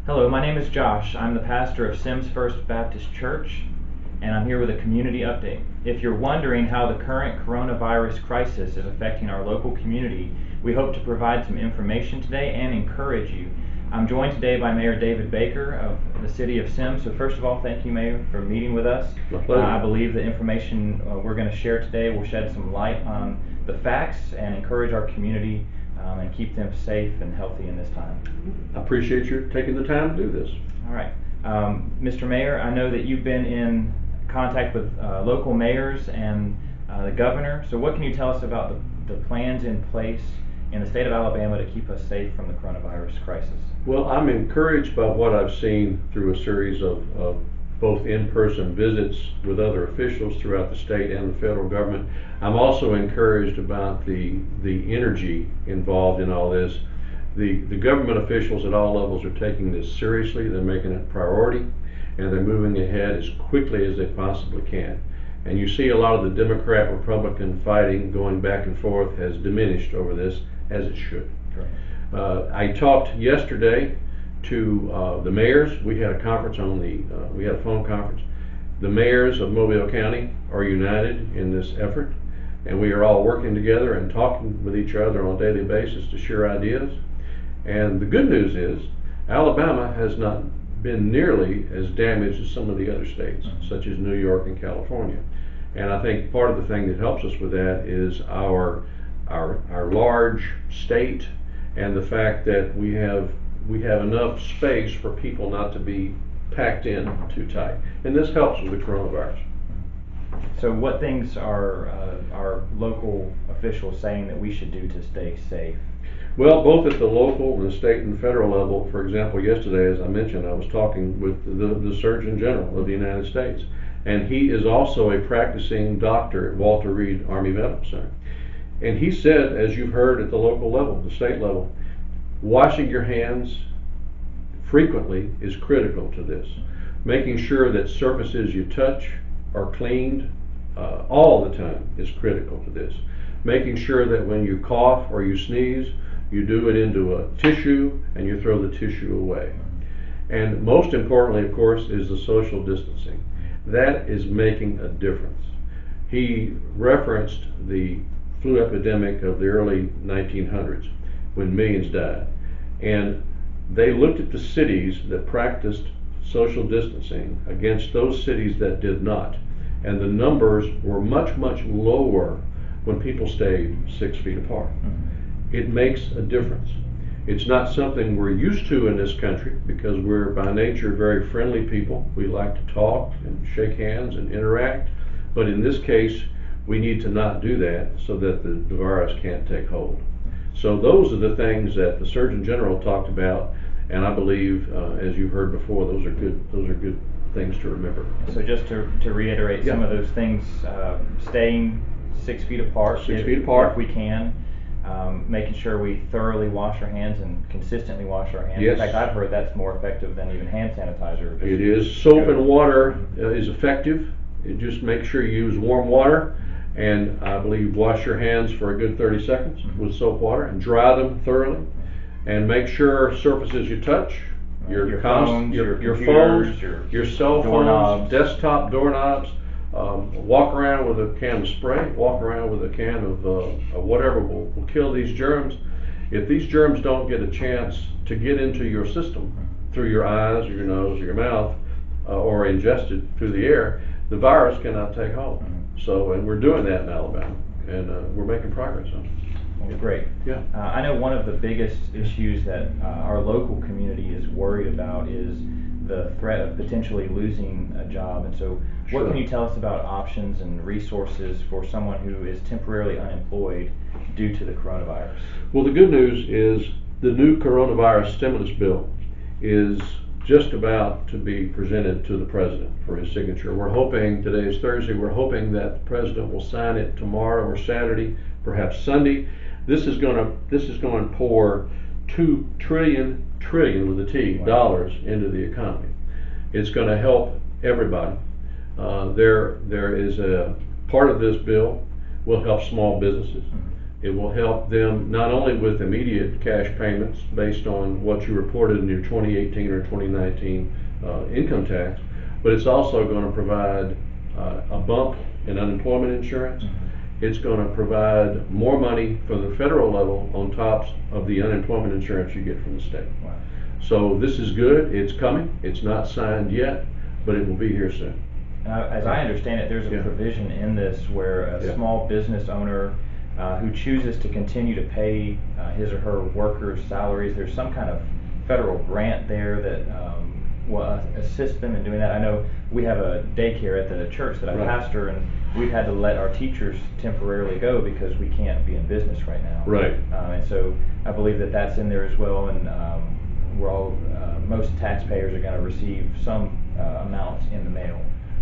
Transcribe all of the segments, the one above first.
Hello, my name is Josh. I'm the pastor of Semmes First Baptist Church, and I'm here with a community update. If you're wondering how the current coronavirus crisis is affecting our local community, we hope to provide some information today and encourage you. I'm joined today by Mayor David Baker of the City of Semmes. So first of all, thank you, Mayor, for meeting with us. My pleasure. I believe the information we're going to share today will shed some light on the facts and encourage our community and keep them safe and healthy in this time. I appreciate you taking the time to do this. All right. Mr. Mayor, I know that you've been in contact with local mayors and the governor. So what can you tell us about the plans in place in the state of Alabama to keep us safe from the coronavirus crisis? Well, I'm encouraged by what I've seen through a series of both in-person visits with other officials throughout the state and the federal government. I'm also encouraged about the energy involved in all this. The government officials at all levels are taking this seriously. They're making it a priority, and they're moving ahead as quickly as they possibly can. And you see a lot of the Democrat-Republican fighting going back and forth has diminished over this, as it should. Right. I talked yesterday to the mayors. We had a conference we had a phone conference. The mayors of Mobile County are united in this effort, and we are all working together and talking with each other on a daily basis to share ideas. And the good news is Alabama has not been nearly as damaged as some of the other states, such as New York and California. And I think part of the thing that helps us with that is our large state and the fact that we have enough space for people not to be packed in too tight. And this helps with the coronavirus. So what things are our local officials saying that we should do to stay safe? Well, both at the local and the state and federal level. For example, yesterday, as I mentioned, I was talking with the Surgeon General of the United States, and he is also a practicing doctor at Walter Reed Army Medical Center. And he said, as you've heard at the local level, the state level, washing your hands frequently is critical to this. Making sure that surfaces you touch are cleaned all the time is critical to this. Making sure that when you cough or you sneeze, you do it into a tissue and you throw the tissue away. And most importantly, of course, is the social distancing. That is making a difference. He referenced the flu epidemic of the early 1900s when millions died. And they looked at the cities that practiced social distancing against those cities that did not. And the numbers were much, much lower when people stayed 6 feet apart. It makes a difference. It's not something we're used to in this country because we're by nature very friendly people. We like to talk and shake hands and interact. But in this case, we need to not do that so that the virus can't take hold. So those are the things that the Surgeon General talked about, and I believe, as you've heard before, those are good things to remember. So just to reiterate some of those things, staying 6 feet apart, if we can, making sure we thoroughly wash our hands and consistently wash our hands. Yes. In fact, I've heard that's more effective than even hand sanitizer. It is. Soap and water is effective. Just make sure you use warm water, and I believe wash your hands for a good 30 seconds with soap water and dry them thoroughly. And make sure surfaces you touch, your phones, your cell phones, desktop doorknobs, walk around with a can of spray, walk around with a can of whatever will kill these germs. If these germs don't get a chance to get into your system through your eyes or your nose or your mouth or ingested through the air, the virus cannot take hold. So, and we're doing that in Alabama, and we're making progress on it. Well, great. Yeah. I know one of the biggest issues that our local community is worried about is the threat of potentially losing a job. And so what can you tell us about options and resources for someone who is temporarily unemployed due to the coronavirus? Well, the good news is the new coronavirus stimulus bill is just about to be presented to the president for his signature. We're hoping, today is Thursday, we're hoping that the president will sign it tomorrow or Saturday, perhaps Sunday. This is going to pour $2 trillion with a T dollars into the economy. It's going to help everybody. There is a part of this bill will help small businesses. It will help them not only with immediate cash payments based on what you reported in your 2018 or 2019 income tax, but it's also going to provide a bump in unemployment insurance. It's going to provide more money from the federal level on top of the unemployment insurance you get from the state. Wow. So this is good. It's coming. It's not signed yet, but it will be here soon. As I understand it, there's a provision in this where a small business owner who chooses to continue to pay his or her workers' salaries, there's some kind of federal grant there that will assist them in doing that. I know we have a daycare at the church that I pastor, and we've had to let our teachers temporarily go because we can't be in business right now. Right. And so I believe that that's in there as well, and we're all, most taxpayers are going to receive some amounts in the mail.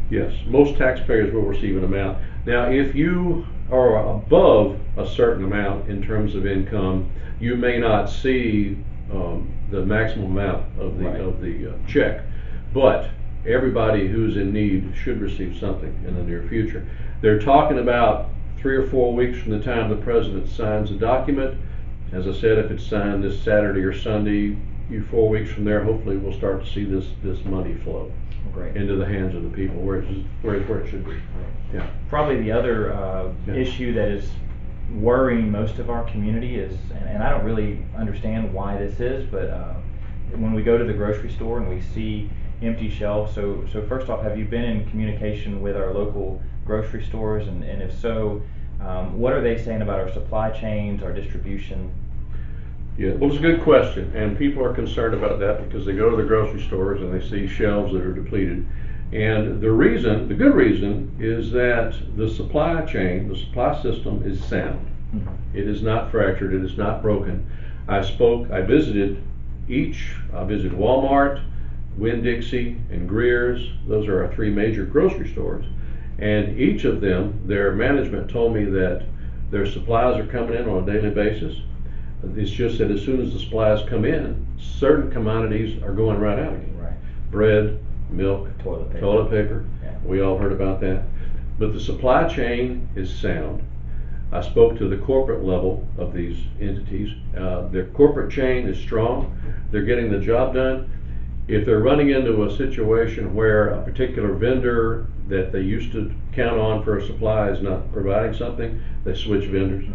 Yes, most taxpayers will receive an amount. Now, if you are above a certain amount in terms of income, you may not see the maximum amount of the check, but everybody who's in need should receive something in the near future. They're talking about 3 or 4 weeks from the time the president signs a document. As I said, if it's signed this Saturday or Sunday, 4 weeks from there, hopefully we'll start to see this money flow into the hands of the people where it should be. Yeah. Probably the other issue that is worrying most of our community is, and I don't really understand why this is, but when we go to the grocery store and we see empty shelves, so first off, have you been in communication with our local grocery stores, and if so, what are they saying about our supply chains, our distribution? Yeah, well, it's a good question, and people are concerned about that because they go to the grocery stores and they see shelves that are depleted. And the good reason is that the supply chain, the supply system is sound. It is not fractured, it is not broken. I visited Walmart, Winn-Dixie, and Greer's. Those are our 3 major grocery stores. And each of them, their management told me that their supplies are coming in on a daily basis. It's just that as soon as the supplies come in, certain commodities are going right out again. Right. Bread, milk, toilet paper. Yeah. We all heard about that. But the supply chain is sound. I spoke to the corporate level of these entities. Their corporate chain is strong. They're getting the job done. If they're running into a situation where a particular vendor that they used to count on for a supply is not providing something, they switch vendors.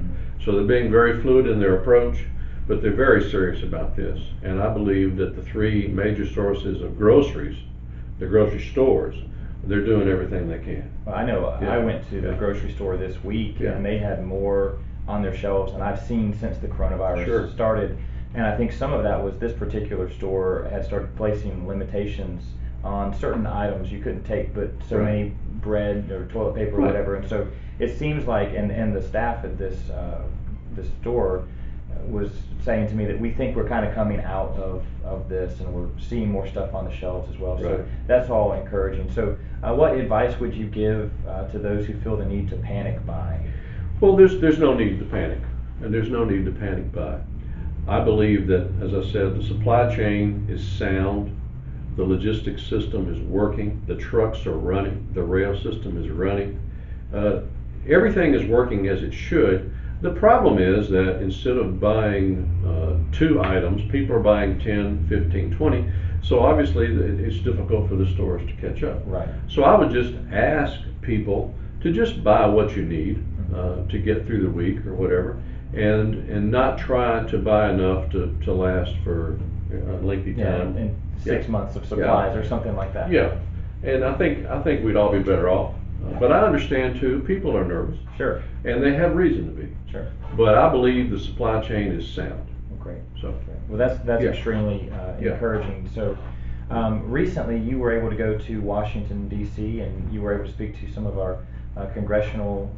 So they're being very fluid in their approach, but they're very serious about this. And I believe that the 3 major sources of groceries, the grocery stores, they're doing everything they can. Well, I know I went to the grocery store this week, and they had more on their shelves than I've seen since the coronavirus started. And I think some of that was this particular store had started placing limitations on certain items. You couldn't take but so many bread or toilet paper or whatever. And so it seems like, and the staff at this store was saying to me that we think we're kind of coming out of this, and we're seeing more stuff on the shelves as well. So that's all encouraging. So what advice would you give to those who feel the need to panic buy? Well, there's no need to panic, and there's no need to panic buy. I believe that, as I said, the supply chain is sound, the logistics system is working, the trucks are running, the rail system is running. Everything is working as it should. The problem is that instead of buying 2 items, people are buying 10, 15, 20. So obviously it's difficult for the stores to catch up. Right. So I would just ask people to just buy what you need to get through the week or whatever, and not try to buy enough to last for a lengthy time. And 6 months of supplies or something like that. Yeah, and I think we'd all be better off. But I understand too, people are nervous. Sure. And they have reason to be. Sure. But I believe the supply chain is sound. Great. So. Well, that's extremely encouraging. So, recently you were able to go to Washington D.C. and you were able to speak to some of our congressional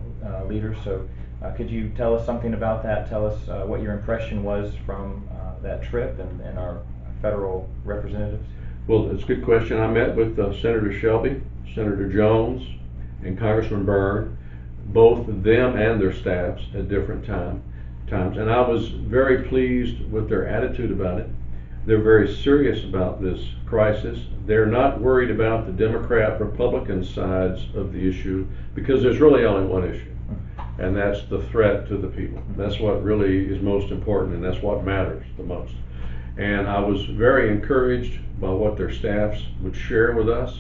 leaders. So, could you tell us something about that? Tell us what your impression was from that trip and our federal representatives. Well, it's a good question. I met with Senator Shelby, Senator Jones, and Congressman Byrne, both them and their staffs at different times, and I was very pleased with their attitude about it. They're very serious about this crisis. They're not worried about the Democrat-Republican sides of the issue because there's really only one issue. and that's the threat to the people. That's what really is most important, and that's what matters the most. And I was very encouraged by what their staffs would share with us.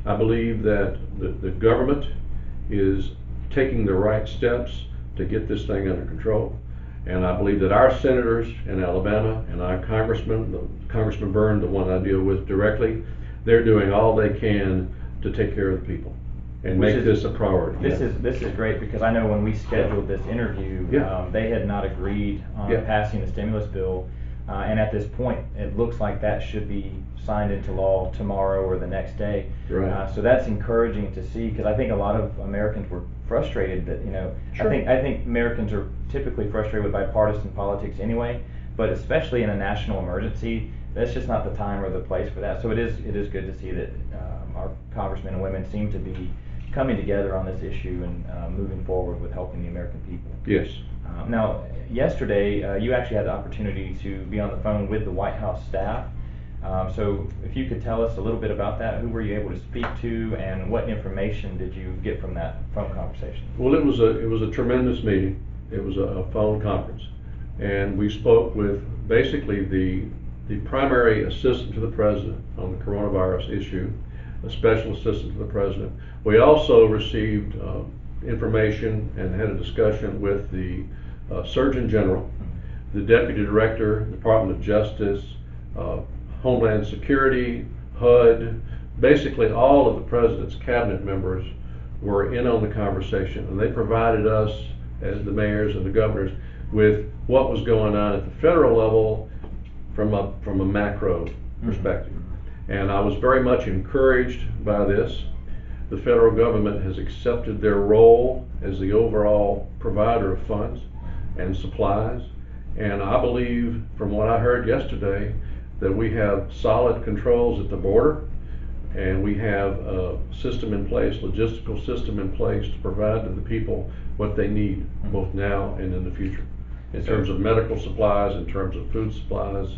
I believe that the government is taking the right steps to get this thing under control. And I believe that our senators in Alabama and our Congressman Byrne, the one I deal with directly, they're doing all they can to take care of the people and make this a priority. This is great, because I know when we scheduled this interview, they had not agreed on passing the stimulus bill, and at this point it looks like that should be signed into law tomorrow or the next day. Right. So that's encouraging to see, because I think a lot of Americans were frustrated that, Sure. I think Americans are typically frustrated with bipartisan politics anyway, but especially in a national emergency, that's just not the time or the place for that. So it is good to see that our congressmen and women seem to be coming together on this issue and moving forward with helping the American people. Yes. Now, yesterday you actually had the opportunity to be on the phone with the White House staff. So if you could tell us a little bit about that, who were you able to speak to, and what information did you get from that phone conversation? Well, it was a tremendous meeting. It was a phone conference, and we spoke with basically the primary assistant to the president on the coronavirus issue, a special assistant to the president. We also received information and had a discussion with the Surgeon General, the Deputy Director, Department of Justice, Homeland Security, HUD. Basically all of the president's cabinet members were in on the conversation, and they provided us, as the mayors and the governors, with what was going on at the federal level from a macro perspective. And I was very much encouraged by this. The federal government has accepted their role as the overall provider of funds and supplies, and I believe, from what I heard yesterday, that we have solid controls at the border, and we have a system in place, logistical system in place, to provide to the people what they need, both now and in the future, in terms of medical supplies, in terms of food supplies,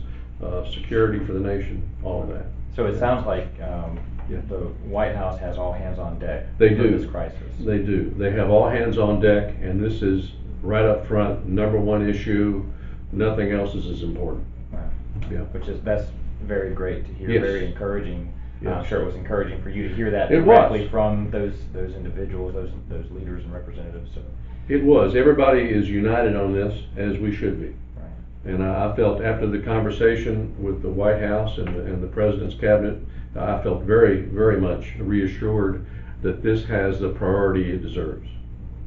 security for the nation, all of that. So it sounds like the White House has all hands on deck for this crisis. They do. They have all hands on deck, and this is right up front, number one issue. Nothing else is as important. Wow. Yeah. That's very great to hear. Yes. Very encouraging. Yes. I'm sure it was encouraging for you to hear that It directly was. from those individuals, those leaders and representatives. So. It was. Everybody is united on this, as we should be. Right. And I felt, after the conversation with the White House and the President's cabinet, I felt very, very much reassured that this has the priority it deserves.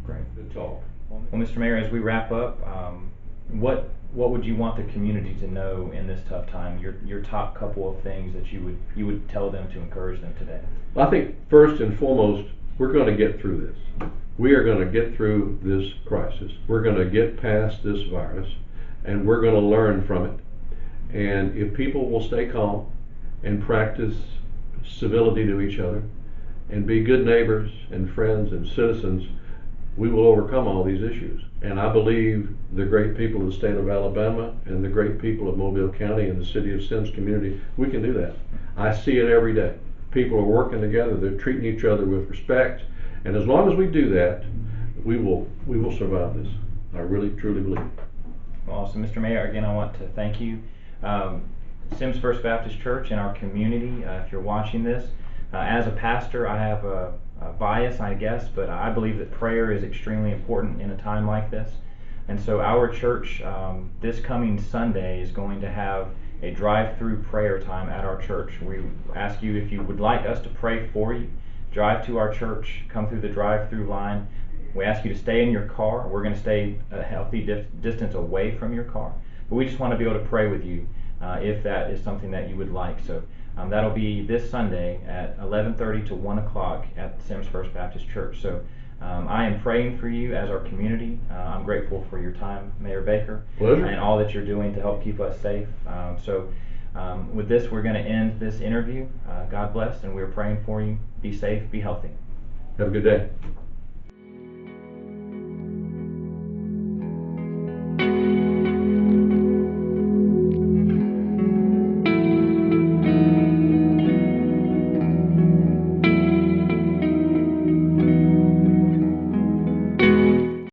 Great. Good talk. Well, Mr. Mayor, as we wrap up, what would you want the community to know in this tough time? Your top couple of things that you would tell them to encourage them today. I think first and foremost, we're going to get through this. We are going to get through this crisis. We're going to get past this virus, and we're going to learn from it. And if people will stay calm and practice civility to each other and be good neighbors and friends and citizens, we will overcome all these issues. And I believe the great people of the state of Alabama and the great people of Mobile County and the City of Semmes community, we can do that. I see it every day. People are working together, they're treating each other with respect, and as long as we do that, we will survive this. I really, truly believe it. Well, awesome. Mr. Mayor, again, I want to thank you. Semmes First Baptist Church in our community, if you're watching this, as a pastor, I have a bias, I guess, but I believe that prayer is extremely important in a time like this. And so our church, this coming Sunday, is going to have a drive-through prayer time at our church. We ask you, if you would like us to pray for you, drive to our church, come through the drive-through line. We ask you to stay in your car. We're going to stay a healthy distance away from your car. But we just want to be able to pray with you if that is something that you would like. So that'll be this Sunday at 11:30 to 1 o'clock at Semmes First Baptist Church. So I am praying for you as our community. I'm grateful for your time, Mayor Baker. Pleasure. And all that you're doing to help keep us safe. With this, we're going to end this interview. God bless, and we're praying for you. Be safe, be healthy. Have a good day.